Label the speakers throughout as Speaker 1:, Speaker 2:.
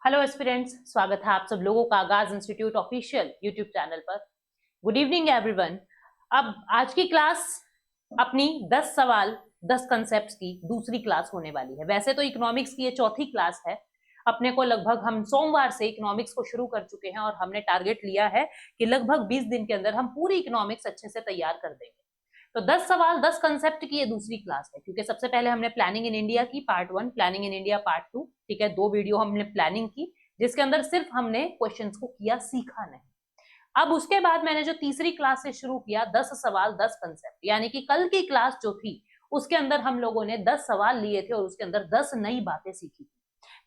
Speaker 1: Hello aspirants, स्वागत है आप सब लोगों का आगाज इंस्टीट्यूट ऑफिशियल यूट्यूब चैनल पर। Good evening everyone. अब आज की क्लास अपनी 10 सवाल 10 कंसेप्ट्स की दूसरी क्लास होने वाली है। वैसे तो इकोनॉमिक्स की ये चौथी क्लास है। अपने को लगभग हम सोमवार से इकोनॉमिक्स को शुरू कर चुके हैं और हमने टारगेट लिया है कि लगभग 20 दिन के अंदर हम पूरी इकोनॉमिक्स अच्छे से तैयार कर देंगे। तो 10 सवाल 10 कंसेप्ट की ये दूसरी क्लास है, क्योंकि सबसे पहले हमने प्लानिंग इन इंडिया की part 1, planning in India part 2, ठीक है, 2 वीडियो हमने प्लानिंग की जिसके अंदर सिर्फ हमने क्वेश्चंस को किया, सीखा नहीं। अब उसके बाद मैंने जो तीसरी क्लास से शुरू किया 10 सवाल 10 कंसेप्ट, यानी कि कल की क्लास जो थी उसके अंदर हम लोगों ने 10 सवाल लिए थे और उसके अंदर 10 नई बातें सीखी थी।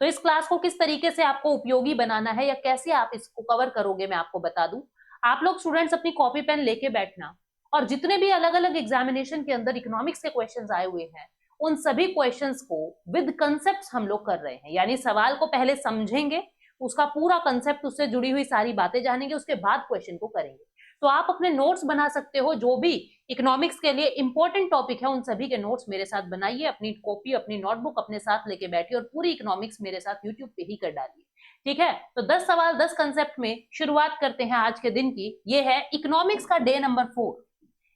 Speaker 1: तो इस क्लास को किस तरीके से आपको उपयोगी बनाना है या कैसे आप इसको कवर करोगे मैं आपको बता दूं। आप लोग स्टूडेंट्स अपनी कॉपी पेन लेके बैठना और जितने भी अलग अलग एग्जामिनेशन के अंदर इकोनॉमिक्स के क्वेश्चंस आए हुए हैं उन सभी क्वेश्चंस को विद कंसेप्ट्स हम लोग कर रहे हैं। यानी सवाल को पहले समझेंगे, उसका पूरा कंसेप्ट, उससे जुड़ी हुई सारी बातें जानेंगे, उसके बाद क्वेश्चन को करेंगे। तो आप अपने नोट्स बना सकते हो, जो भी इकोनॉमिक्स के लिए इंपॉर्टेंट टॉपिक है उन सभी के नोट्स मेरे साथ बनाइए, अपनी कॉपी अपनी नोटबुक अपने साथ लेके बैठिए और पूरी इकोनॉमिक्स मेरे साथ यूट्यूब पे ही कर डालिए। ठीक है, तो 10 सवाल 10 कंसेप्ट में शुरुआत करते हैं आज के दिन की। ये है इकोनॉमिक्स का डे नंबर 4।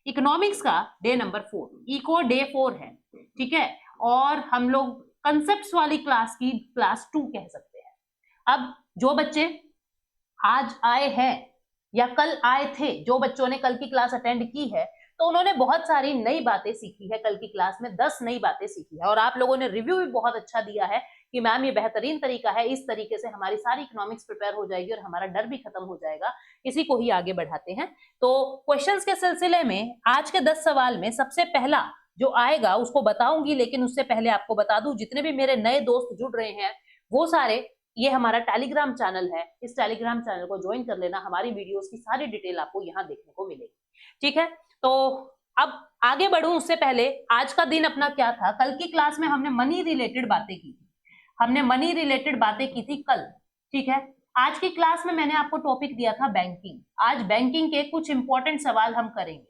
Speaker 1: इकोनॉमिक्स का डे नंबर 4, इको डे 4 है, ठीक है। और हम लोग कंसेप्ट्स वाली क्लास की क्लास 2 कह सकते हैं। अब जो बच्चे आज आए हैं या कल आए थे, जो बच्चों ने कल की क्लास अटेंड की है, तो उन्होंने बहुत सारी नई बातें सीखी है। कल की क्लास में 10 नई बातें सीखी है और आप लोगों ने रिव्यू भी बहुत अच्छा दिया है कि मैम ये बेहतरीन तरीका है, इस तरीके से हमारी सारी इकोनॉमिक्स प्रिपेयर हो जाएगी और हमारा डर भी खत्म हो जाएगा। इसी को ही आगे बढ़ाते हैं। तो क्वेश्चंस के सिलसिले में आज के 10 सवाल में सबसे पहला जो आएगा उसको बताऊंगी, लेकिन उससे पहले आपको बता दूं जितने भी मेरे नए दोस्त जुड़ रहे हैं वो सारे, ये हमारा टेलीग्राम चैनल है, इस टेलीग्राम चैनल को ज्वाइन कर लेना। हमारी वीडियोस की सारी डिटेल आपको यहाँ देखने को मिलेगी, ठीक है। तो अब आगे बढ़ूं उससे पहले आज का दिन अपना क्या था। कल की क्लास में हमने मनी रिलेटेड बातें की थी, हमने मनी रिलेटेड बातें की थी कल, ठीक है। आज की क्लास में मैंने आपको टॉपिक दिया था बैंकिंग। आज बैंकिंग के कुछ इंपॉर्टेंट सवाल हम करेंगे,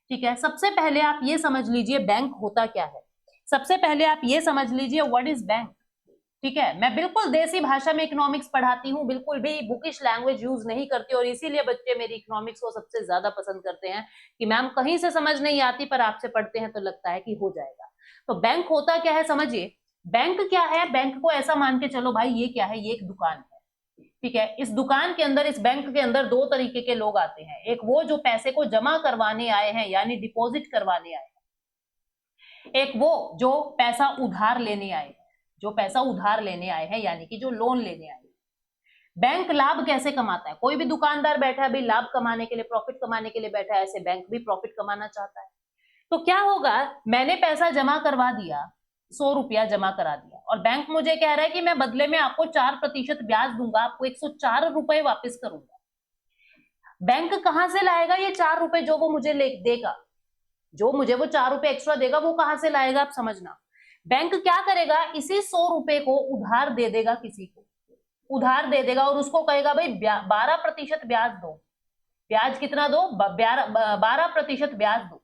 Speaker 1: ठीक है। सबसे पहले आप ये समझ लीजिए बैंक होता क्या है। सबसे पहले आप ये समझ लीजिए व्हाट इज बैंक, ठीक है। मैं बिल्कुल देसी भाषा में इकोनॉमिक्स पढ़ाती हूँ, बिल्कुल भी बुकिश लैंग्वेज यूज नहीं करती और इसीलिए बच्चे मेरी इकोनॉमिक्स को सबसे ज्यादा पसंद करते हैं कि मैम कहीं से समझ नहीं आती पर आपसे पढ़ते हैं तो लगता है कि हो जाएगा। तो बैंक होता क्या है समझिए। बैंक क्या है, बैंक को ऐसा मान के चलो भाई ये क्या है, ये एक दुकान है, ठीक है। इस दुकान के अंदर, इस बैंक के अंदर दो तरीके के लोग आते हैं। एक वो जो पैसे को जमा करवाने आए हैं यानी डिपॉजिट करवाने आए हैं, एक वो जो पैसा उधार लेने आए हैं, जो पैसा उधार लेने आए हैं यानी कि जो लोन लेने आए हैं। बैंक लाभ कैसे कमाता है, कोई भी दुकानदार बैठा है भाई लाभ कमाने के लिए, प्रॉफिट कमाने के लिए बैठा है, ऐसे बैंक भी प्रॉफिट कमाना चाहता है। तो क्या होगा, मैंने पैसा जमा करवा दिया, 100 रुपया जमा करा दिया और बैंक मुझे कह रहा है कि मैं बदले में आपको 4% ब्याज दूंगा, आपको 104 रुपए वापस करूंगा। बैंक कहां से लाएगा ये 4 रुपए जो वो मुझे देगा, जो मुझे वो 4 रुपए एक्स्ट्रा देगा वो कहां से लाएगा आप समझना। बैंक क्या करेगा, इसी 100 रुपए को उधार दे देगा, किसी को उधार दे देगा और उसको कहेगा भाई 12% ब्याज दो। ब्याज कितना दो, 12% ब्याज दो।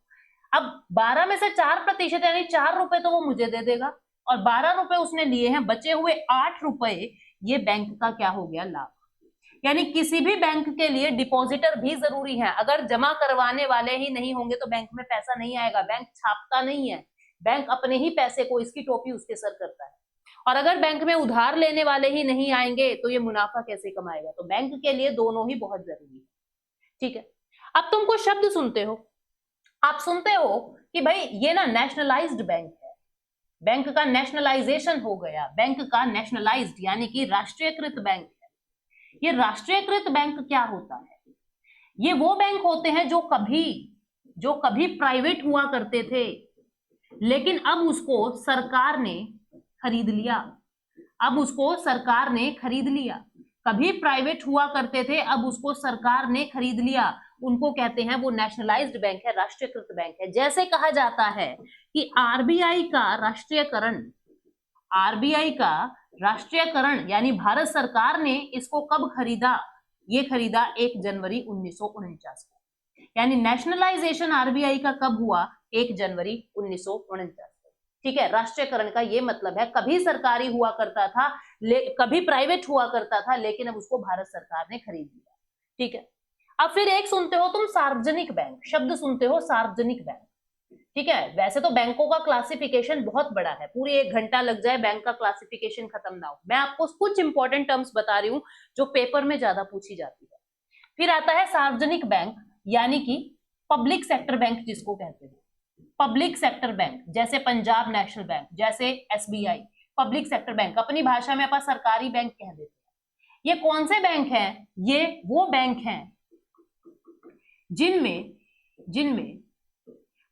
Speaker 1: अब 12 में से 4% यानी 4 रुपए तो वो मुझे दे देगा और 12 रुपए उसने लिए हैं, बचे हुए 8 रुपए ये बैंक का क्या हो गया, लाभ। यानी किसी भी बैंक के लिए डिपॉजिटर भी जरूरी है। अगर जमा करवाने वाले ही नहीं होंगे तो बैंक में पैसा नहीं आएगा। बैंक छापता नहीं है, बैंक अपने ही पैसे को, इसकी टोपी उसके सर करता है। और अगर बैंक में उधार लेने वाले ही नहीं आएंगे तो ये मुनाफा कैसे कमाएगा। तो बैंक के लिए दोनों ही बहुत जरूरी है, ठीक है। अब तुम कुछ शब्द सुनते हो, आप सुनते हो कि भाई ये ना नेशनलाइज्ड बैंक है, बैंक का नेशनलाइजेशन हो गया, बैंक का नेशनलाइज्ड यानी कि राष्ट्रीयकृत बैंक। ये राष्ट्रीयकृत बैंक क्या होता है, ये वो बैंक होते हैं जो कभी प्राइवेट हुआ करते थे लेकिन अब उसको सरकार ने खरीद लिया। अब उसको सरकार ने खरीद लिया। कभी प्राइवेट हुआ करते थे, अब उसको सरकार ने खरीद लिया। उनको कहते हैं, वो नेशनलाइज्ड बैंक है, राष्ट्रीयकृत बैंक है। जैसे कहा जाता है कि आरबीआई का राष्ट्रीयकरण, आरबीआई का राष्ट्रीयकरण यानी भारत सरकार ने इसको कब खरीदा, ये खरीदा 1 जनवरी 1949 को। यानी नेशनलाइजेशन आरबीआई का कब हुआ, 1 जनवरी 1949 को, ठीक है, राष्ट्रीयकरण का ये मतलब है कभी सरकारी हुआ करता था, कभी प्राइवेट हुआ करता था, लेकिन अब उसको भारत सरकार ने खरीद लिया। ठीक है, अब फिर एक सुनते हो तुम सार्वजनिक बैंक, शब्द सुनते हो सार्वजनिक बैंक। ठीक है, वैसे तो बैंकों का क्लासिफिकेशन बहुत बड़ा है, पूरी 1 घंटा लग जाए बैंक का क्लासिफिकेशन खत्म ना हो। मैं आपको कुछ इंपॉर्टेंट टर्म्स बता रही हूं जो पेपर में ज्यादा पूछी जाती है। फिर आता है सार्वजनिक बैंक, यानी कि पब्लिक सेक्टर बैंक जिसको कहते हैं, पब्लिक सेक्टर बैंक, जैसे पंजाब नेशनल बैंक, जैसे एसबीआई, पब्लिक सेक्टर बैंक, अपनी भाषा में अपन सरकारी बैंक कह देते हैं। ये कौन से बैंक हैं? ये वो बैंक हैं जिनमें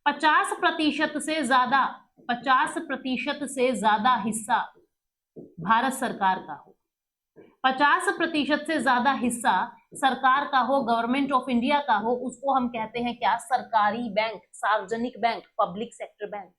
Speaker 1: 50% से ज्यादा हिस्सा भारत सरकार का हो, 50% से ज्यादा हिस्सा सरकार का हो, गवर्नमेंट ऑफ इंडिया का हो, उसको हम कहते हैं क्या? सरकारी बैंक, सार्वजनिक बैंक, पब्लिक सेक्टर बैंक।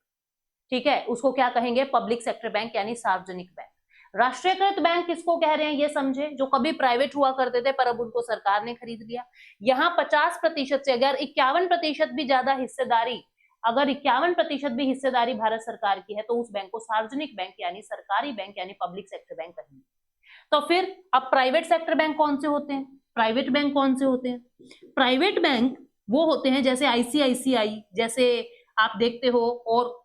Speaker 1: ठीक है, उसको क्या कहेंगे? पब्लिक सेक्टर बैंक यानी सार्वजनिक बैंक। राष्ट्रीयकृत बैंक किसको कह रहे हैं ये समझे, जो कभी प्राइवेट हुआ करते थे पर अब उनको सरकार ने खरीद लिया। यहाँ 50% से अगर 51% भी ज्यादा हिस्सेदारी, अगर 51% भी हिस्सेदारी भारत सरकार की है तो उस बैंक को सार्वजनिक बैंक यानी सरकारी बैंक यानी पब्लिक सेक्टर बैंक कहेंगे। तो फिर अब प्राइवेट सेक्टर बैंक कौन से होते हैं? प्राइवेट बैंक कौन से होते हैं? प्राइवेट बैंक वो होते हैं जैसे आईसीआईसीआई, जैसे आप देखते हो, और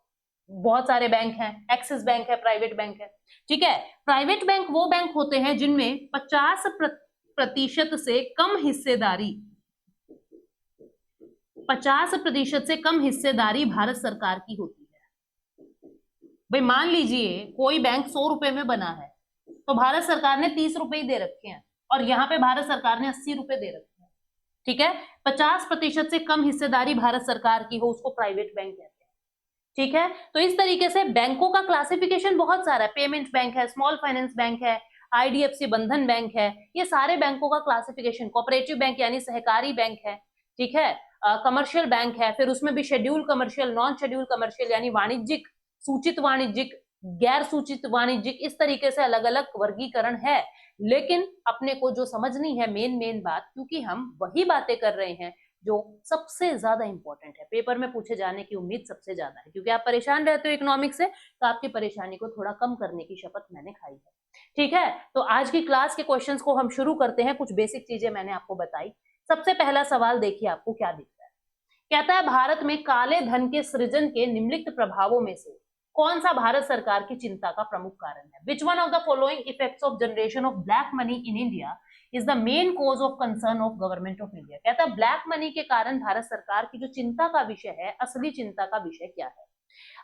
Speaker 1: बहुत सारे बैंक हैं, एक्सिस बैंक है, प्राइवेट बैंक है। ठीक है, प्राइवेट बैंक वो बैंक होते हैं जिनमें 50% से कम हिस्सेदारी, 50% से कम हिस्सेदारी भारत सरकार की होती है। भाई मान लीजिए कोई बैंक 100 रुपए में बना है तो भारत सरकार ने 30 रुपए ही दे रखे हैं, और यहाँ पे भारत सरकार ने 80 रुपए दे रखे हैं। ठीक है, 50% से कम हिस्सेदारी भारत सरकार की हो उसको प्राइवेट बैंक कहते हैं। ठीक है, तो इस तरीके से बैंकों का क्लासिफिकेशन बहुत सारा है, पेमेंट बैंक है, स्मॉल फाइनेंस बैंक है, आईडीएफसी बंधन बैंक है, ये सारे बैंकों का क्लासिफिकेशन, कोऑपरेटिव बैंक यानी सहकारी बैंक है। ठीक है, कमर्शियल बैंक है, फिर उसमें भी schedule commercial, non schedule commercial यानी वाणिज्यिक, सूचित वाणिज्यिक, गैर सूचित वाणिज्यिक, इस तरीके से अलग अलग वर्गीकरण है। लेकिन अपने को जो समझनी है मेन बात, क्योंकि हम वही बातें कर रहे हैं जो सबसे ज्यादा इंपॉर्टेंट है, पेपर में पूछे जाने की उम्मीद सबसे ज्यादा है, क्योंकि आप परेशान रहते हो इकोनॉमिक्स से, तो आपकी परेशानी को थोड़ा कम करने की शपथ मैंने खाई है। ठीक है, तो आज की क्लास के क्वेश्चंस को हम शुरू करते हैं। कुछ बेसिक चीजें मैंने आपको बताई। सबसे पहला सवाल देखिए आपको क्या दिखता है। कहता है भारत में काले धन के सृजन के निम्नलिखित प्रभावों में से कौन सा भारत सरकार की चिंता का प्रमुख कारण है? Which one of the following effects of generation of black money in India is the main cause of concern of government of India? कहता है ब्लैक मनी के कारण भारत सरकार की जो चिंता का विषय है, असली चिंता का विषय क्या है?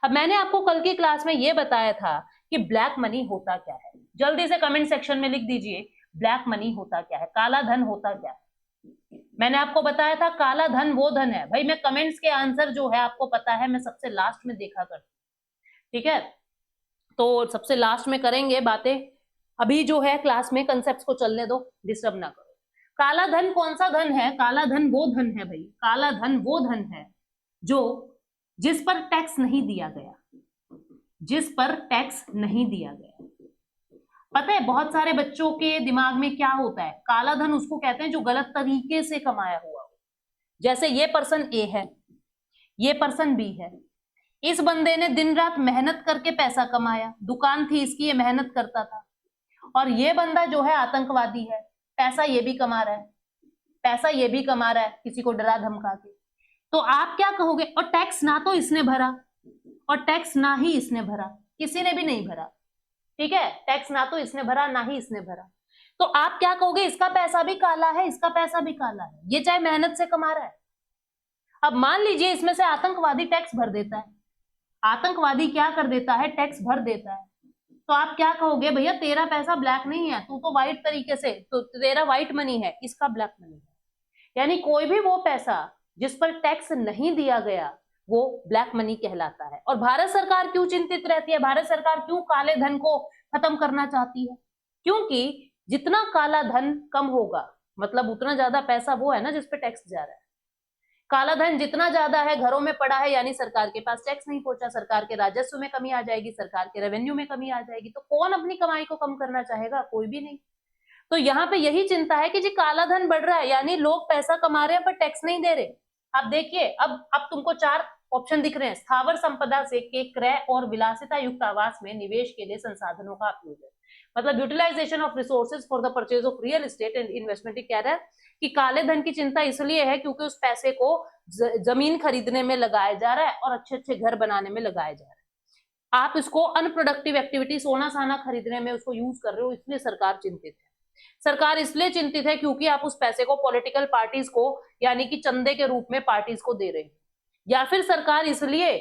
Speaker 1: अब मैंने आपको कल की क्लास में यह बताया था कि ब्लैक मनी होता क्या है। जल्दी से कमेंट सेक्शन में लिख दीजिए ब्लैक मनी होता क्या है, काला धन होता क्या है। मैंने आपको बताया था काला धन वो धन है। भाई मैं कमेंट्स के आंसर जो है आपको पता है मैं सबसे लास्ट में देखा करती हूँ। ठीक है, तो सबसे लास्ट में करेंगे बातें, अभी जो है क्लास में कंसेप्ट्स को चलने दो, डिस्टर्ब ना करो। काला धन कौन सा धन है? काला धन वो धन है भाई, काला धन वो धन है जो जिस पर टैक्स नहीं दिया गया, जिस पर टैक्स नहीं दिया गया। पता है बहुत सारे बच्चों के दिमाग में क्या होता है, काला धन उसको कहते हैं जो गलत तरीके से कमाया हुआ हो। जैसे ये पर्सन ए है, ये पर्सन बी है, इस बंदे ने दिन रात मेहनत करके पैसा कमाया, दुकान थी इसकी, ये मेहनत करता था, और ये बंदा जो है आतंकवादी है, पैसा ये भी कमा रहा है, पैसा ये भी कमा रहा है किसी को डरा धमका के। तो आप क्या कहोगे? और टैक्स ना तो इसने भरा और टैक्स ना ही इसने भरा, किसी ने भी नहीं भरा। ठीक है, टैक्स ना तो इसने भरा ना ही इसने भरा, तो आप क्या कहोगे? इसका पैसा भी काला है, इसका पैसा भी काला है, ये चाहे मेहनत से कमा रहा है। अब मान लीजिए इसमें से आतंकवादी टैक्स भर देता है, आतंकवादी क्या कर देता है? टैक्स भर देता है, तो आप क्या कहोगे? भैया तेरा पैसा ब्लैक नहीं है, तू तो व्हाइट तरीके से, तो तेरा व्हाइट मनी है, इसका ब्लैक मनी है। यानी कोई भी वो पैसा जिस पर टैक्स नहीं दिया गया वो ब्लैक मनी कहलाता है। और भारत सरकार क्यों चिंतित रहती है? भारत सरकार क्यों काले धन को खत्म करना चाहती है? क्योंकि जितना काला धन कम होगा मतलब उतना ज्यादा पैसा वो है ना जिस पे टैक्स जा रहा है। काला धन जितना ज्यादा है घरों में पड़ा है, यानी सरकार के पास टैक्स नहीं पहुंचा, सरकार के राजस्व में कमी आ जाएगी, सरकार के रेवेन्यू में कमी आ जाएगी। तो कौन अपनी कमाई को कम करना चाहेगा? कोई भी नहीं। तो यहाँ पे यही चिंता है कि जी काला धन बढ़ रहा है, यानी लोग पैसा कमा रहे हैं पर टैक्स नहीं दे रहे। अब देखिए, अब तुमको 4 ऑप्शन दिख रहे हैं, स्थावर संपदा से के क्रय और विलासिता युक्त आवास में निवेश के लिए संसाधनों का उपयोग, मतलब utilisation of resources for the purchase of real estate and investment. कह रहा है कि काले धन की चिंता इसलिए है क्योंकि उस पैसे को जमीन खरीदने में लगाया जा रहा है और अच्छे अच्छे घर बनाने में लगाया जा रहा है। आप इसको अनप्रोडक्टिव एक्टिविटी, सोना साना खरीदने में उसको यूज कर रहे हो, इसलिए सरकार चिंतित है। सरकार इसलिए चिंतित है क्योंकि आप उस पैसे को पॉलिटिकल पार्टीज को यानी कि चंदे के रूप में पार्टीज को दे रहे हैं, या फिर सरकार इसलिए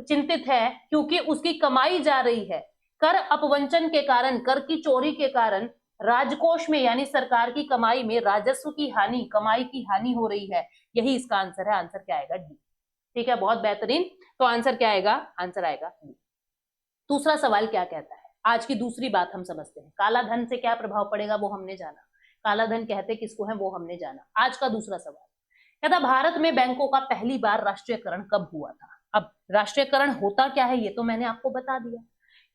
Speaker 1: चिंतित है क्योंकि उसकी कमाई जा रही है, कर अपवंचन के कारण, कर की चोरी के कारण राजकोष में यानी सरकार की कमाई में राजस्व की हानि, कमाई की हानि हो रही है। यही इसका आंसर है। आंसर क्या आएगा? डी। ठीक है, बहुत बेहतरीन। तो आंसर क्या आएगा? आंसर आएगा डी। दूसरा सवाल क्या कहता है? आज की दूसरी बात हम समझते हैं। काला धन से क्या प्रभाव पड़ेगा वो हमने जाना, काला धन कहते किसको है वो हमने जाना। आज का दूसरा सवाल कहता भारत में बैंकों का पहली बार राष्ट्रीयकरण कब हुआ था? अब राष्ट्रीयकरण होता क्या है ये तो मैंने आपको बता दिया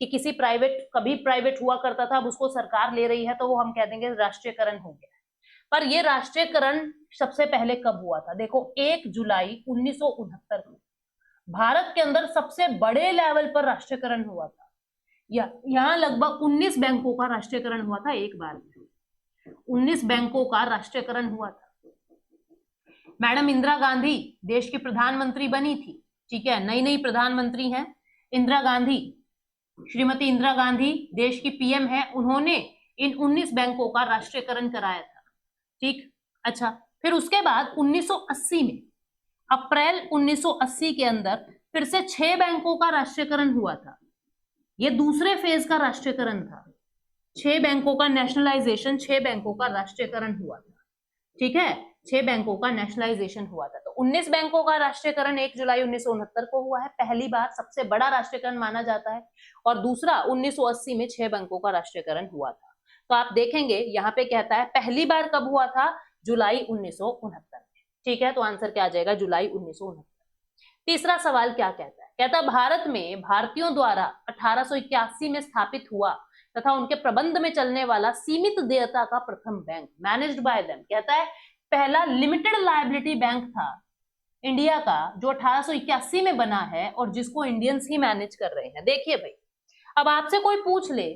Speaker 1: कि किसी प्राइवेट, कभी प्राइवेट हुआ करता था, अब उसको सरकार ले रही है तो वो हम कह देंगे राष्ट्रीयकरण हो गया। पर ये राष्ट्रीयकरण सबसे पहले कब हुआ था? देखो 1 जुलाई 1969 को भारत के अंदर सबसे बड़े लेवल पर राष्ट्रीयकरण हुआ था। यहाँ लगभग 19 बैंकों का राष्ट्रीयकरण हुआ था एक बार में। 19 बैंकों का राष्ट्रीयकरण हुआ था। मैडम इंदिरा गांधी देश की प्रधानमंत्री बनी थी, ठीक है, नई नई प्रधानमंत्री हैं इंदिरा गांधी, श्रीमती इंदिरा गांधी देश की पीएम है, उन्होंने इन 19 बैंकों का राष्ट्रीयकरण कराया था। ठीक, अच्छा, फिर उसके बाद 1980 में, अप्रैल 1980 के अंदर फिर से 6 बैंकों का राष्ट्रीयकरण हुआ था। ये दूसरे फेज का राष्ट्रीयकरण था। 6 बैंकों का नेशनलाइजेशन, 6 बैंकों का राष्ट्रीयकरण हुआ था। ठीक है, 6 बैंकों का नेशनलाइजेशन हुआ था। तो 19 बैंकों का राष्ट्रीयकरण 1 जुलाई 1969 को हुआ है, पहली बार, सबसे बड़ा राष्ट्रीयकरण माना जाता है। और दूसरा 1980 में 6 बैंकों का राष्ट्रीयकरण हुआ था। तो आप देखेंगे यहाँ पे कहता है पहली बार कब हुआ था? जुलाई 1969 में। ठीक है, तो आंसर क्या आ जाएगा? जुलाई 1969। तीसरा सवाल क्या कहता है? कहता भारत में भारतीयों द्वारा 1881 में स्थापित हुआ तथा उनके प्रबंध में चलने वाला सीमित देयता का प्रथम बैंक, मैनेज्ड बाय देम। कहता है पहला लिमिटेड लायबिलिटी बैंक था इंडिया का जो 1881 में बना है और जिसको इंडियंस ही मैनेज कर रहे हैं। देखिए भाई, अब आपसे कोई पूछ ले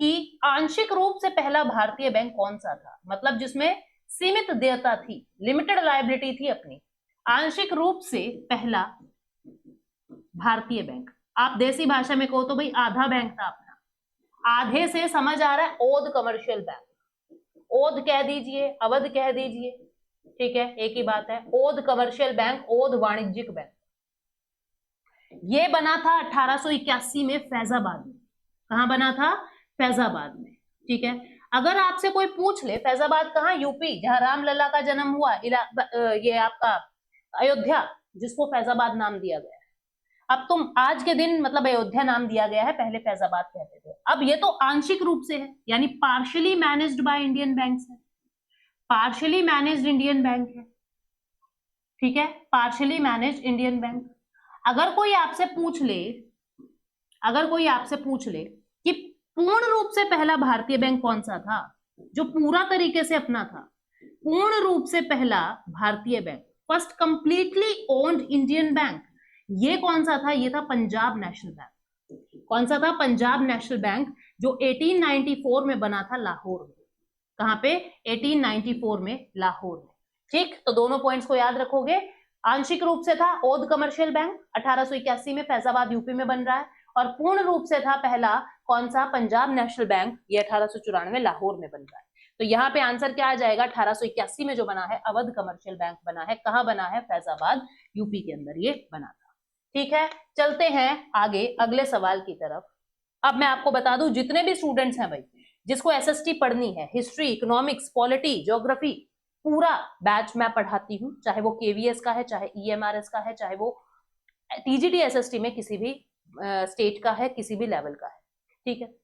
Speaker 1: कि आंशिक रूप से पहला भारतीय बैंक कौन सा था, मतलब जिसमें सीमित देयता थी, लिमिटेड लायबिलिटी थी अपनी, आंशिक रूप से पहला भारतीय बैंक। आप देसी भाषा में कहो तो भाई आधा बैंक था अपना। आधे से समझ आ रहा है? ओद कमर्शियल बैंक, ओद कह दीजिए, अवध कह दीजिए, ठीक है, एक ही बात है। ओद कमर्शियल बैंक, ओद वाणिज्यिक बैंक। ये बना था 1881 में फैजाबाद में। कहां बना था? फैजाबाद में। ठीक है, अगर आपसे कोई पूछ ले फैजाबाद कहां? यूपी, जहां रामलला का जन्म हुआ, ये आपका अयोध्या, जिसको फैजाबाद नाम दिया गया है। अब तुम आज के दिन मतलब अयोध्या नाम दिया गया है, पहले फैजाबाद कहते थे। अब ये तो आंशिक रूप से है, यानी partially managed by Indian banks है, पार्शियली मैनेज्ड इंडियन बैंक है। ठीक है, पार्शियली मैनेज्ड इंडियन बैंक। अगर कोई आपसे पूछ ले, अगर कोई आपसे पूछ ले कि पूर्ण रूप से पहला भारतीय बैंक कौन सा था, जो पूरा तरीके से अपना था, पूर्ण रूप से पहला भारतीय bank, first completely owned Indian bank, ये कौन सा था? ये था पंजाब नेशनल बैंक। कौन सा था? पंजाब नेशनल बैंक, जो 1894 में बना था लाहौर में। कहां पे? 1894 में लाहौर में। ठीक, तो दोनों पॉइंट्स को याद रखोगे। आंशिक रूप से था ओद कमर्शियल बैंक, 1881 में फैजाबाद यूपी में बन रहा है, और पूर्ण रूप से था पहला कौन सा? पंजाब नेशनल बैंक, ये 1894 लाहौर में बन रहा है। तो यहाँ पे आंसर क्या आ जाएगा? 1881 में जो बना है अवध कमर्शियल बैंक बना है। कहां बना है? फैजाबाद यूपी के अंदर ये बना था। ठीक है, चलते हैं आगे अगले सवाल की तरफ। अब मैं आपको बता दूं, जितने भी स्टूडेंट्स हैं भाई, जिसको एसएसटी पढ़नी है, हिस्ट्री, इकोनॉमिक्स, पॉलिटी, ज्योग्राफी, पूरा बैच मैं पढ़ाती हूँ, चाहे वो केवीएस का है, चाहे ईएमआरएस का है, चाहे वो टीजीटी एसएसटी में किसी भी स्टेट का है, किसी भी लेवल का है। ठीक है,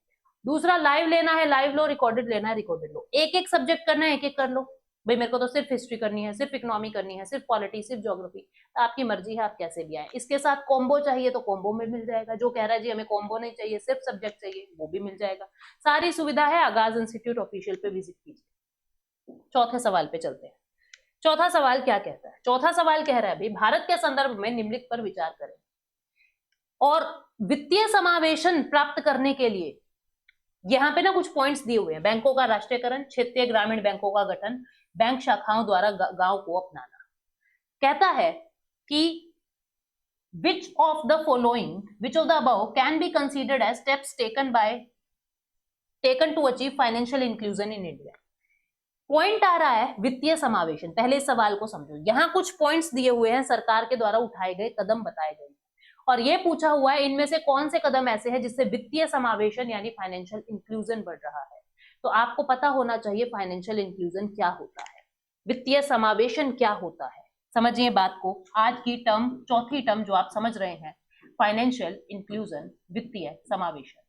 Speaker 1: दूसरा लाइव लेना है लाइव लो, रिकॉर्डेड लेना है रिकॉर्डेड लो। एक एक सब्जेक्ट करना है एक एक कर लो भाई। मेरे को तो सिर्फ हिस्ट्री करनी है, सिर्फ इकोनॉमी करनी है, सिर्फ पॉलिटी, सिर्फ ज्योग्राफी, आपकी मर्जी है, आप कैसे भी आए। इसके साथ कॉम्बो चाहिए तो कॉम्बो में मिल जाएगा। जो कह रहा है जी हमें कॉम्बो नहीं चाहिए, सिर्फ सब्जेक्ट चाहिए, वो भी मिल जाएगा। सारी सुविधा है, आगाज इंस्टीट्यूट ऑफिशियल पे विजिट कीजिए। चौथे सवाल पे चलते हैं। चौथा सवाल क्या कहता है? चौथा सवाल कह रहा है भाई भारत के संदर्भ में निम्नलिखित पर विचार करें और वित्तीय समावेशन प्राप्त करने के लिए यहां पे ना कुछ पॉइंट्स दिए हुए हैं। बैंकों का राष्ट्रीयकरण, क्षेत्रीय ग्रामीण बैंकों का गठन, बैंक शाखाओं द्वारा गांव को अपनाना। कहता है कि which of the following, which of the above can be considered as steps taken to achieve financial inclusion in India। Point आ रहा है वित्तीय समावेशन। पहले इस सवाल को समझो, यहां कुछ पॉइंट्स दिए हुए हैं, सरकार के द्वारा उठाए गए कदम बताए गए और ये पूछा हुआ है इनमें से कौन से कदम ऐसे हैं जिससे वित्तीय समावेशन यानी फाइनेंशियल इंक्लूजन बढ़ रहा है। तो आपको पता होना चाहिए फाइनेंशियल इंक्लूजन क्या होता है, वित्तीय समावेशन क्या होता है। समझिए बात को। आज की टर्म, चौथी टर्म जो आप समझ रहे हैं, फाइनेंशियल इंक्लूजन, वित्तीय समावेशन।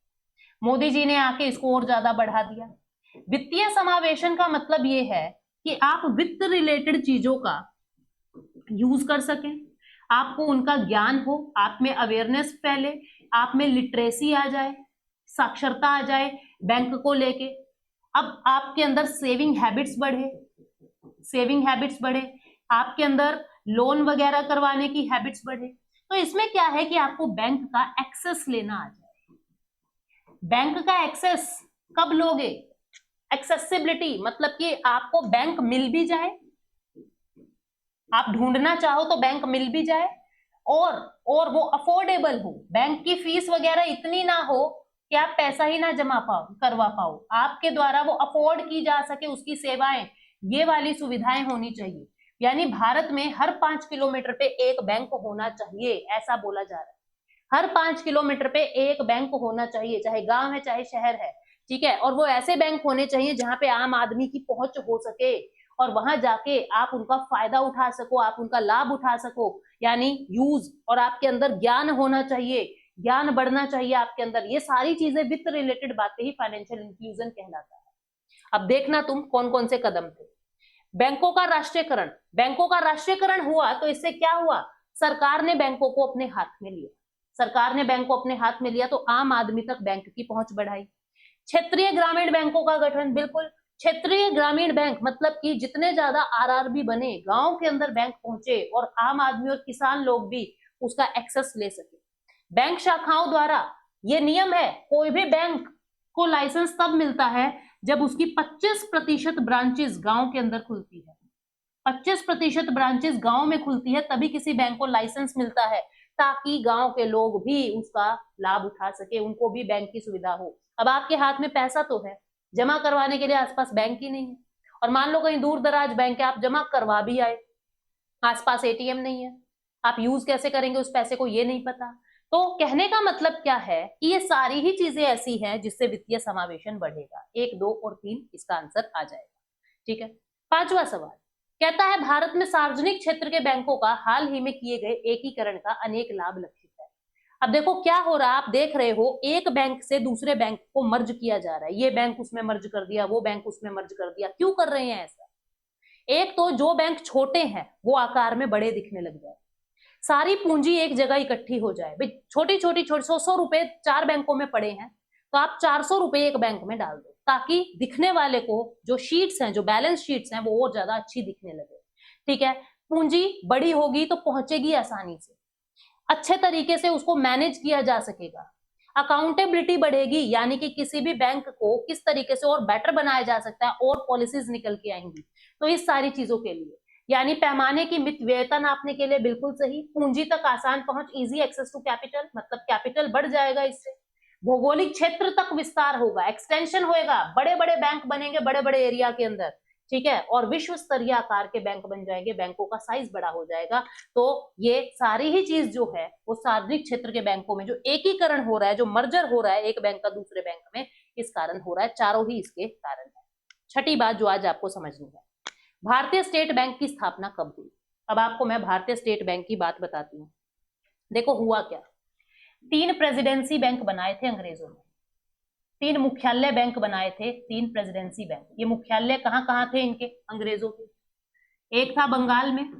Speaker 1: मोदी जी ने आके इसको और ज्यादा बढ़ा दिया। वित्तीय समावेशन का मतलब ये है कि आप वित्त रिलेटेड चीजों का यूज कर सकें, आपको उनका ज्ञान हो, आप में अवेयरनेस फैले, आप में लिटरेसी आ जाए, साक्षरता आ जाए बैंक को लेके। अब आपके अंदर सेविंग हैबिट्स बढ़े, आपके अंदर लोन वगैरह करवाने की हैबिट्स बढ़े। तो इसमें क्या है कि आपको बैंक का एक्सेस लेना आ जाए। बैंक का एक्सेस कब लोगे? एक्सेसिबिलिटी मतलब कि आपको बैंक मिल भी जाए, आप ढूंढना चाहो तो बैंक मिल भी जाए और वो अफोर्डेबल हो। बैंक की फीस वगैरह इतनी ना हो कि आप पैसा ही ना करवा पाओ, आपके द्वारा वो अफोर्ड की जा सके उसकी सेवाएं, ये वाली सुविधाएं होनी चाहिए। यानी भारत में हर 5 किलोमीटर पे एक बैंक होना चाहिए, ऐसा बोला जा रहा है। हर 5 किलोमीटर पे एक बैंक होना चाहिए, चाहे गांव है चाहे शहर है, ठीक है। और वो ऐसे बैंक होने चाहिए जहां पे आम आदमी की पहुंच हो सके और वहां जाके आप उनका फायदा उठा सको, आप उनका लाभ उठा सको, यानी यूज। और आपके अंदर ज्ञान होना चाहिए, ज्ञान बढ़ना चाहिए आपके अंदर। ये सारी चीजें वित्त रिलेटेड बातें ही फाइनेंशियल इंक्लूजन कहलाता है। अब देखना तुम कौन कौन से कदम थे। बैंकों का राष्ट्रीयकरण, बैंकों का राष्ट्रीयकरण हुआ तो इससे क्या हुआ? सरकार ने बैंकों को अपने हाथ में लिया, सरकार ने बैंक को अपने हाथ में लिया तो आम आदमी तक बैंक की पहुंच बढ़ाई। क्षेत्रीय ग्रामीण बैंकों का गठन, बिल्कुल क्षेत्रीय ग्रामीण बैंक मतलब कि जितने ज्यादा आरआरबी बने, गांव के अंदर बैंक पहुंचे और आम आदमी और किसान लोग भी उसका एक्सेस ले सके। बैंक शाखाओं द्वारा, ये नियम है, कोई भी बैंक को लाइसेंस तब मिलता है जब उसकी 25% ब्रांचेस गांव के अंदर खुलती है। 25% ब्रांचेस गांव में खुलती है तभी किसी बैंक को लाइसेंस मिलता है, ताकि गांव के लोग भी उसका लाभ उठा सके, उनको भी बैंक की सुविधा हो। अब आपके हाथ में पैसा तो है, जमा करवाने के लिए आसपास बैंक ही नहीं है, और मान लो कहीं दूर दराज बैंक है, आप जमा करवा भी आए, आसपास एटीएम नहीं है, आप यूज कैसे करेंगे उस पैसे को, ये नहीं पता। तो कहने का मतलब क्या है कि ये सारी ही चीजें ऐसी हैं जिससे वित्तीय समावेशन बढ़ेगा। 1, 2 और 3 इसका आंसर आ जाएगा, ठीक है। पांचवा सवाल कहता है भारत में सार्वजनिक क्षेत्र के बैंकों का हाल ही में किए गए एकीकरण का अनेक लाभ लक्षित है। अब देखो क्या हो रहा है, आप देख रहे हो एक बैंक से दूसरे बैंक को मर्ज किया जा रहा है, ये बैंक उसमें मर्ज कर दिया, वो बैंक उसमें मर्ज कर दिया। क्यों कर रहे हैं ऐसा? एक तो जो बैंक छोटे हैं वो आकार में बड़े दिखने लग जाए, सारी पूंजी एक जगह इकट्ठी हो जाए। भाई छोटी छोटी 100 रुपए 4 बैंकों में पड़े हैं तो आप 400 रुपए एक बैंक में डाल दो, ताकि दिखने वाले को जो शीट्स हैं, जो बैलेंस शीट्स हैं, वो और ज्यादा अच्छी दिखने लगे, ठीक है। पूंजी बड़ी होगी तो पहुंचेगी आसानी से, अच्छे तरीके से उसको मैनेज किया जा सकेगा। अकाउंटेबिलिटी बढ़ेगी, यानी कि किसी भी बैंक को किस तरीके से और बेटर बनाया जा सकता है, और पॉलिसीज निकल के आएंगी। तो इस सारी चीजों के लिए, यानी पैमाने की मितव्ययता नापने के लिए बिल्कुल सही। पूंजी तक आसान पहुंच, इजी एक्सेस टू कैपिटल, मतलब कैपिटल बढ़ जाएगा इससे। भौगोलिक क्षेत्र तक विस्तार होगा, एक्सटेंशन होएगा, बड़े बड़े बैंक बनेंगे बड़े बड़े एरिया के अंदर, ठीक है। और विश्व स्तरीय आकार के बैंक बन जाएंगे, बैंकों का साइज बड़ा हो जाएगा। तो ये सारी ही चीज जो है वो सार्वजनिक क्षेत्र के बैंकों में जो एकीकरण हो रहा है, जो मर्जर हो रहा है एक बैंक का दूसरे बैंक में, इस कारण हो रहा है। चारों ही इसके कारण है। छठी बात जो आज आपको समझनी है, भारतीय स्टेट बैंक की स्थापना कब हुई? अब आपको मैं भारतीय स्टेट बैंक की बात बताती हूँ। देखो हुआ क्या, 3 प्रेसिडेंसी बैंक बनाए थे अंग्रेजों ने, 3 मुख्यालय बैंक बनाए थे, 3 प्रेसिडेंसी बैंक। ये मुख्यालय कहाँ कहाँ थे इनके, अंग्रेजों के? एक था बंगाल में,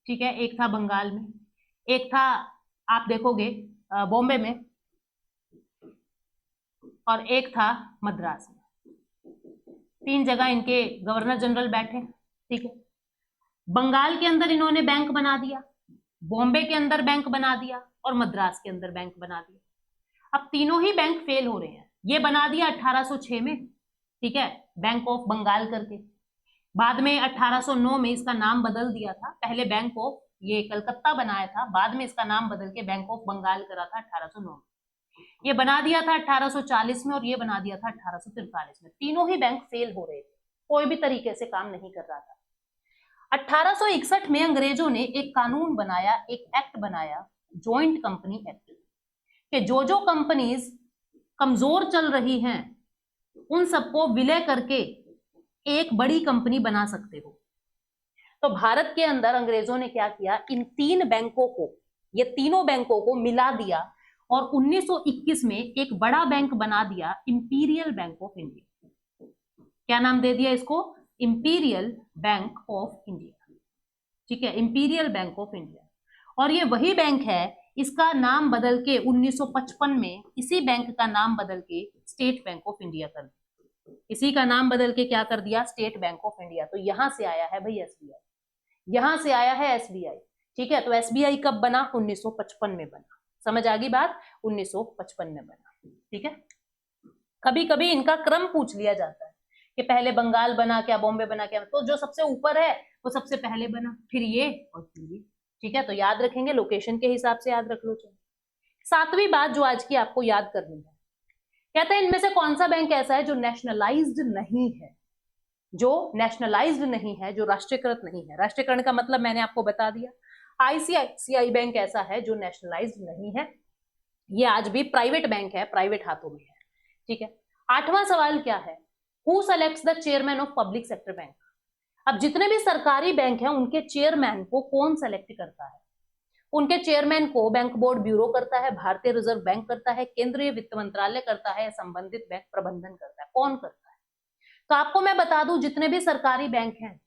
Speaker 1: ठीक है, एक था बंगाल में, एक था आप देखोगे बॉम्बे में, और एक था मद्रास में। 3 जगह इनके गवर्नर जनरल बैठे, ठीक है। बंगाल के अंदर इन्होंने बैंक बना दिया, बॉम्बे के अंदर बैंक बना दिया और मद्रास के अंदर बैंक बना दिया। अब तीनों ही बैंक फेल हो रहे हैं। ये बना दिया 1806 में, ठीक है, बैंक ऑफ बंगाल करके। बाद में 1809 में इसका नाम बदल दिया था, पहले बैंक ऑफ ये कलकत्ता बनाया था, बाद में इसका नाम बदल के बैंक ऑफ बंगाल करा था 1809 में। ये बना दिया था 1840 में और ये बना दिया था 1843 में। तीनों ही बैंक फेल हो रहे थे, कोई भी तरीके से काम नहीं कर रहा था। 1861 में अंग्रेजों ने एक कानून बनाया, एक एक्ट बनाया, जॉइंट कंपनी एक्ट, कि जो कंपनीज कमजोर चल रही हैं उन सबको विलय करके एक बड़ी कंपनी बना सकते हो। तो भारत के अंदर अंग्रेजों ने क्या किया, इन तीन बैंकों को, ये तीनों बैंकों को मिला दिया और 1921 में एक बड़ा बैंक बना दिया, इंपीरियल बैंक ऑफ इंडिया। क्या नाम दे दिया इसको, इंपीरियल बैंक ऑफ इंडिया, ठीक है, इंपीरियल बैंक ऑफ इंडिया। और ये वही बैंक है, इसका नाम बदल के 1955 में इसी बैंक का नाम बदल के स्टेट बैंक ऑफ इंडिया कर दिया। इसी का नाम बदल के क्या कर दिया, स्टेट बैंक ऑफ इंडिया। तो यहां से आया है भाई एसबीआई, यहां से आया है एसबीआई, ठीक है। तो एसबीआई कब बना, 1955 में बना। समझ आ गई बात, 1955 में बना, ठीक है। कभी कभी इनका क्रम पूछ लिया जाता है कि पहले बंगाल बना क्या, बॉम्बे बना क्या, तो जो सबसे ऊपर है वो सबसे पहले बना, फिर ये और फिर ये, ठीक है। तो याद रखेंगे, लोकेशन के हिसाब से याद रख लो। सातवीं बात जो आज की आपको याद करनी है, कहते हैं इनमें से कौन सा बैंक ऐसा है जो नेशनलाइज्ड नहीं है, जो नेशनलाइज्ड नहीं है, जो राष्ट्रीयकृत नहीं है। राष्ट्रीयकरण का मतलब मैंने आपको बता दिया। आईसीआईसीआई बैंक ऐसा है जो नेशनलाइज्ड नहीं है, ये आज भी प्राइवेट बैंक है, प्राइवेट हाथों में है, ठीक है। आठवां सवाल क्या है, who selects the chairman of public sector bank. अब जितने भी सरकारी बैंक हैं उनके चेयरमैन को कौन सेलेक्ट करता है, उनके चेयरमैन को बैंक बोर्ड ब्यूरो करता है, भारतीय रिजर्व बैंक करता है, केंद्रीय वित्त मंत्रालय करता है, संबंधित बैंक प्रबंधन करता है, कौन करता है। तो आपको मैं बता दूं, जितने भी सरकारी बैंक हैं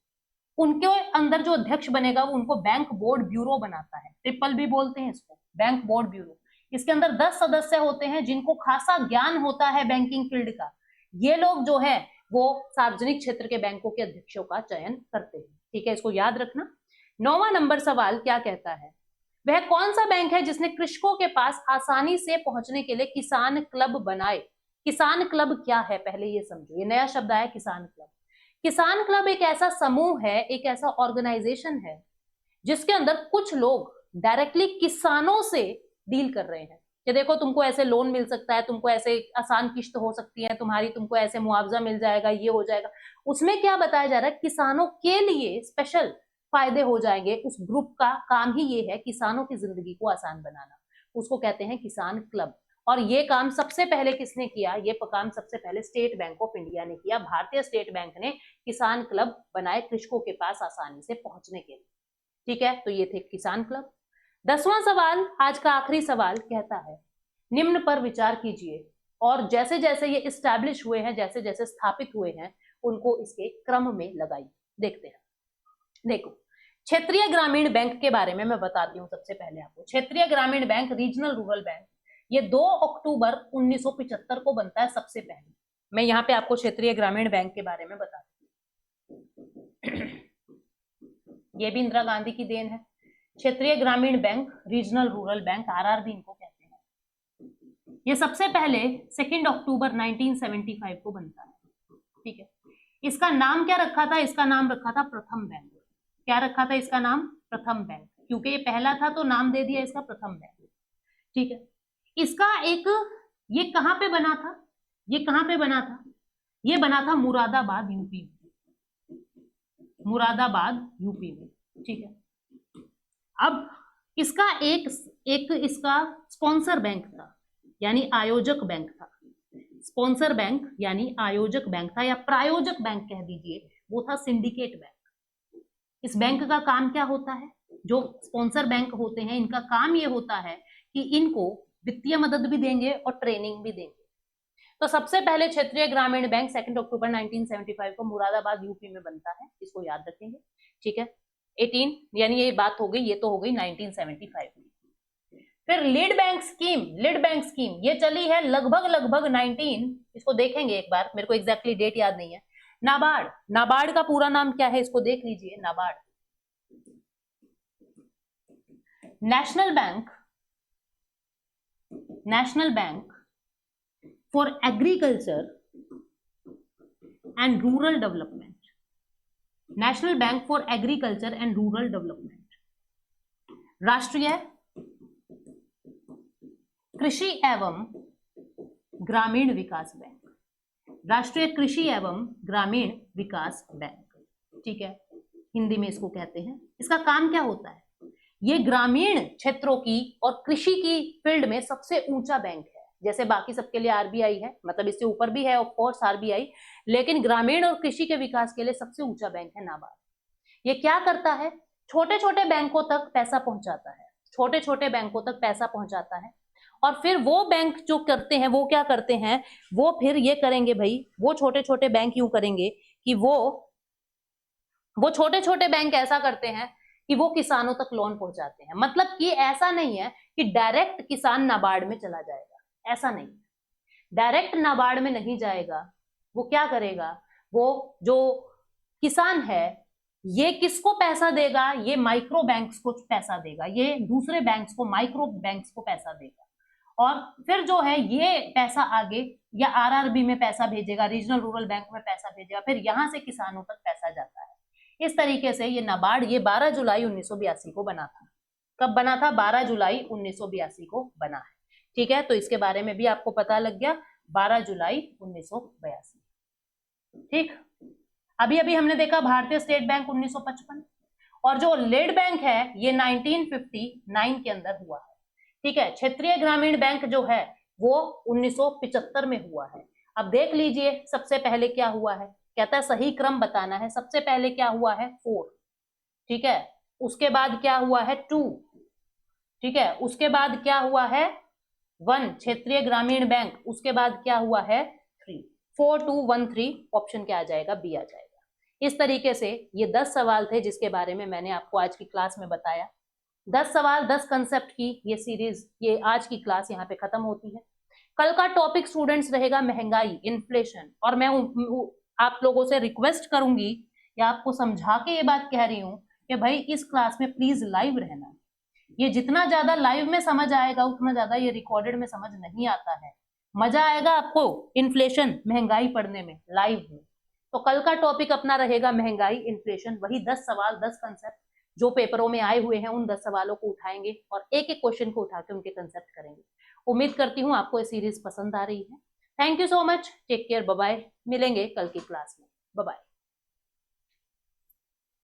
Speaker 1: उनके अंदर जो अध्यक्ष बनेगा वो उनको बैंक बोर्ड ब्यूरो बनाता है, ट्रिपल बी बोलते हैं इसको, बैंक बोर्ड ब्यूरो। इसके अंदर 10 सदस्य होते हैं जिनको खासा ज्ञान होता है बैंकिंग फील्ड का। ये लोग जो है वो सार्वजनिक क्षेत्र के बैंकों के अध्यक्षों का चयन करते हैं, ठीक है, इसको याद रखना। 9वां नंबर सवाल क्या कहता है, वह कौन सा बैंक है जिसने कृषकों के पास आसानी से पहुंचने के लिए किसान क्लब बनाए। किसान क्लब क्या है पहले ये समझो, ये नया शब्द आया किसान क्लब। किसान क्लब एक ऐसा समूह है, एक ऐसा ऑर्गेनाइजेशन है जिसके अंदर कुछ लोग डायरेक्टली किसानों से डील कर रहे हैं कि देखो तुमको ऐसे लोन मिल सकता है, तुमको ऐसे आसान किस्त हो सकती है तुम्हारी, तुमको ऐसे मुआवजा मिल जाएगा, ये हो जाएगा। उसमें क्या बताया जा रहा है, किसानों के लिए स्पेशल फायदे हो जाएंगे। उस ग्रुप का काम ही ये है किसानों की जिंदगी को आसान बनाना, उसको कहते हैं किसान क्लब। और ये काम सबसे पहले किसने किया, ये काम सबसे पहले स्टेट बैंक ऑफ इंडिया ने किया। भारतीय स्टेट बैंक ने किसान क्लब बनाए कृषकों के पास आसानी से पहुंचने के लिए, ठीक है। तो ये थे किसान क्लब। 10वां सवाल, आज का आखिरी सवाल, कहता है निम्न पर विचार कीजिए और जैसे जैसे ये इस्टेब्लिश हुए हैं, जैसे जैसे स्थापित हुए हैं, उनको इसके क्रम में लगाइए। देखते हैं, देखो क्षेत्रीय ग्रामीण बैंक के बारे में मैं बताती हूँ। सबसे पहले आपको क्षेत्रीय ग्रामीण बैंक, रीजनल रूरल बैंक, ये 2 अक्टूबर 1975 को बनता है। सबसे पहले मैं यहाँ पे आपको क्षेत्रीय ग्रामीण बैंक के बारे में बताती हूँ। ये भी इंदिरा गांधी की देन है। क्षेत्रीय ग्रामीण bank, regional rural bank, RRB इनको कहते हैं। ये सबसे पहले 2 अक्टूबर 1975 को बनता है, ठीक है। इसका नाम क्या रखा था, इसका नाम रखा था प्रथम बैंक। क्या रखा था इसका नाम, प्रथम बैंक, क्योंकि ये पहला था तो नाम दे दिया इसका प्रथम बैंक, ठीक है। इसका एक, ये कहां पे बना था, ये कहां पे बना था, ये बना था मुरादाबाद यूपी में, मुरादाबाद यूपी में, ठीक है। अब इसका एक इसका स्पॉन्सर बैंक था, यानी आयोजक बैंक था। स्पॉन्सर बैंक यानी आयोजक बैंक था, या प्रायोजक बैंक कह दीजिए, वो था सिंडिकेट बैंक। इस बैंक का काम क्या होता है, जो स्पॉन्सर बैंक होते हैं इनका काम ये होता है कि इनको वित्तीय मदद भी देंगे और ट्रेनिंग भी देंगे। तो सबसे पहले क्षेत्रीय ग्रामीण बैंक 2 अक्टूबर 1975 को मुरादाबाद यूपी में बनता है, इसको याद रखेंगे, ठीक है। 18 यानी ये बात हो गई, ये तो हो गई 1975 में। फिर lead bank scheme, lead bank scheme ये चली है लगभग 19, इसको देखेंगे एक बार, मेरे को एग्जैक्टली डेट याद नहीं है। नाबार्ड, नाबार्ड का पूरा नाम क्या है इसको देख लीजिए, NABARD, national bank for agriculture and rural development, national bank for agriculture and rural development, राष्ट्रीय कृषि एवं ग्रामीण विकास बैंक, राष्ट्रीय कृषि एवं ग्रामीण विकास बैंक, ठीक है, हिंदी में इसको कहते हैं। इसका काम क्या होता है? ये ग्रामीण क्षेत्रों की और कृषि की फील्ड में सबसे ऊंचा बैंक है। जैसे बाकी सबके लिए आरबीआई है, मतलब इससे ऊपर भी है ऑफ कोर्स आरबीआई, लेकिन ग्रामीण और कृषि के विकास के लिए सबसे ऊंचा बैंक है नाबार्ड। ये क्या करता है? छोटे छोटे बैंकों तक पैसा पहुंचाता है, छोटे छोटे बैंकों तक पैसा पहुंचाता है, और फिर वो बैंक जो करते हैं वो क्या करते हैं, वो फिर ये करेंगे भाई, वो छोटे छोटे बैंक यूं करेंगे कि वो छोटे छोटे बैंक ऐसा करते हैं कि वो किसानों तक लोन पहुंचाते हैं। मतलब कि ऐसा नहीं है कि डायरेक्ट किसान नाबार्ड में चला जाएगा, ऐसा नहीं, डायरेक्ट नाबार्ड में नहीं जाएगा। वो क्या करेगा, वो जो किसान है ये किसको पैसा देगा, ये माइक्रो बैंक्स को पैसा देगा, ये दूसरे बैंक्स को, माइक्रो बैंक्स को पैसा देगा, और फिर जो है ये पैसा आगे या आरआरबी में पैसा भेजेगा, रीजनल रूरल बैंक में पैसा भेजेगा, फिर यहां से किसानों तक पैसा जाता है। इस तरीके से ये नाबार्ड ये 12 जुलाई 1982 को बना था। कब बना था? 12 जुलाई 1982 को बना है, ठीक है। तो इसके बारे में भी आपको पता लग गया, 12 जुलाई 1982, ठीक। अभी अभी हमने देखा भारतीय स्टेट बैंक 1955, और जो लीड बैंक है ये 1959 के अंदर हुआ है, ठीक है। क्षेत्रीय ग्रामीण बैंक जो है वो 1975 में हुआ है। अब देख लीजिए सबसे पहले क्या हुआ है, कहता है सही क्रम बताना है। सबसे पहले क्या हुआ है? 4, ठीक है। उसके बाद क्या हुआ है? 2, ठीक है। उसके बाद क्या हुआ है? 1 क्षेत्रीय ग्रामीण बैंक। उसके बाद क्या हुआ है? 3। 4, 2, 1, 3 ऑप्शन क्या आ जाएगा? बी आ जाएगा। इस तरीके से ये 10 सवाल थे जिसके बारे में मैंने आपको आज की क्लास में बताया। 10 सवाल 10 कंसेप्ट की ये सीरीज, ये आज की क्लास यहाँ पे खत्म होती है। कल का टॉपिक स्टूडेंट्स रहेगा महंगाई, इन्फ्लेशन, और मैं आप लोगों से रिक्वेस्ट करूंगी या आपको समझा के ये बात कह रही हूँ कि भाई इस क्लास में प्लीज लाइव रहना। ये जितना ज्यादा लाइव में समझ आएगा उतना ज्यादा ये रिकॉर्डेड में समझ नहीं आता है। मजा आएगा आपको इन्फ्लेशन, महंगाई पढ़ने में लाइव में। तो कल का टॉपिक अपना रहेगा महंगाई, इन्फ्लेशन, वही 10 सवाल 10 कंसेप्ट जो पेपरों में आए हुए हैं, उन 10 सवालों को उठाएंगे और एक एक क्वेश्चन को उठा के उनके कंसेप्ट करेंगे। उम्मीद करती हूँ आपको ये सीरीज पसंद आ रही है। Thank you so much, take care, bye bye. मिलेंगे कल की क्लास में, बाय बाय।